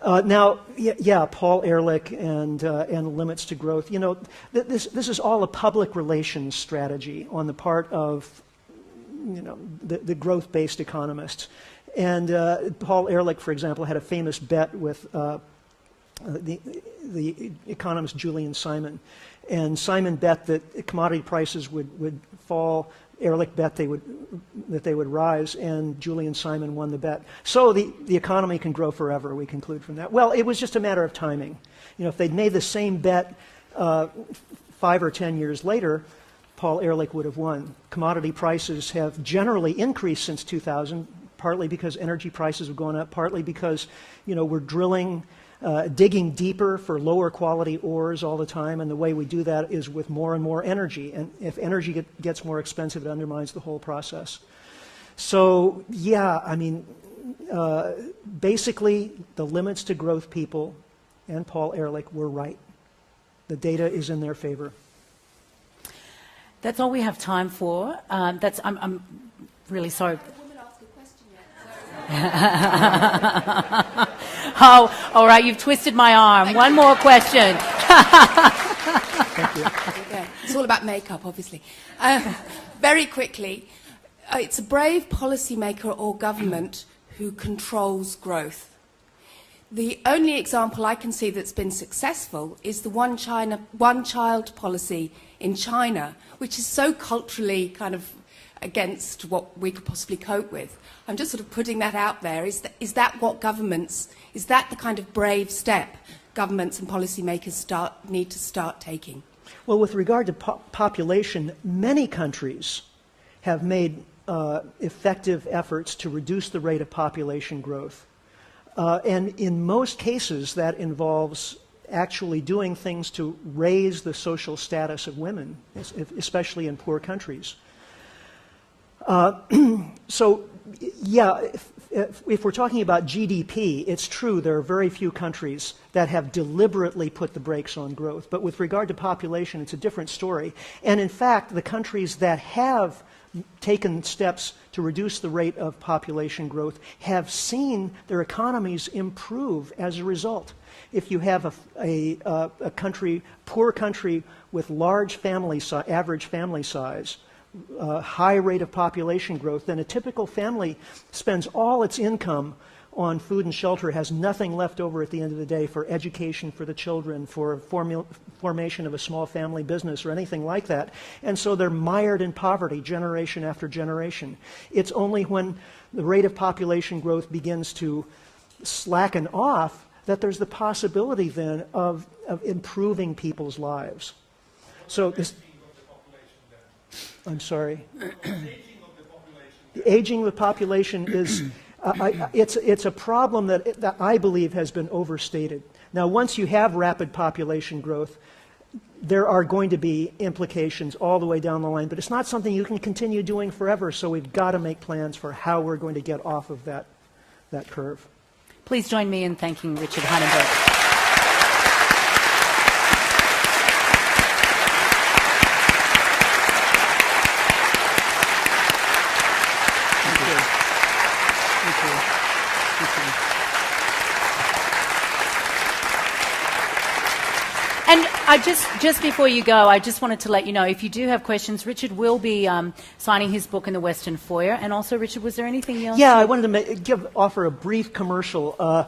Now, yeah, Paul Ehrlich and limits to growth. You know, this is all a public relations strategy on the part of, you know, the growth-based economists. And Paul Ehrlich, for example, had a famous bet with the economist Julian Simon. And Simon bet that commodity prices would fall. Ehrlich bet that they would rise, and Julian Simon won the bet. So the economy can grow forever, we conclude from that. Well, it was just a matter of timing. You know, if they'd made the same bet 5 or 10 years later, Paul Ehrlich would have won. Commodity prices have generally increased since 2000, partly because energy prices have gone up, partly because, you know, we're digging deeper for lower quality ores all the time, and the way we do that is with more and more energy. And if energy gets more expensive, it undermines the whole process. So, yeah, I mean, basically, the limits to growth people and Paul Ehrlich were right. The data is in their favor. That's all we have time for. I'm really sorry. Oh, all right, you've twisted my arm. One more question. Thank you. Okay. It's all about makeup, obviously. Very quickly, it's a brave policymaker or government who controls growth. The only example I can see that's been successful is the one-child policy in China, which is so culturally kind of against what we could possibly cope with. I'm just sort of putting that out there. Is that what governments, is that the kind of brave step governments and policymakers need to start taking? Well, with regard to population, many countries have made effective efforts to reduce the rate of population growth. And in most cases, that involves actually doing things to raise the social status of women, especially in poor countries. So, yeah, if we're talking about GDP, it's true there are very few countries that have deliberately put the brakes on growth. But with regard to population, it's a different story. And in fact, the countries that have taken steps to reduce the rate of population growth have seen their economies improve as a result. If you have a country, poor country with large average family size, high rate of population growth, then a typical family spends all its income on food and shelter, has nothing left over at the end of the day for education for the children, for formation of a small family business or anything like that. And so they're mired in poverty generation after generation. It's only when the rate of population growth begins to slacken off that there's the possibility then of improving people's lives. So this... I'm sorry. The aging of the population is, it's a problem that I believe has been overstated. Now, once you have rapid population growth, there are going to be implications all the way down the line, but it's not something you can continue doing forever, so we've got to make plans for how we're going to get off of that curve. Please join me in thanking Richard Heinberg. And just before you go, I just wanted to let you know, if you do have questions, Richard will be signing his book in the Western Foyer. And also, Richard, was there anything else? Yeah, I wanted to offer a brief commercial.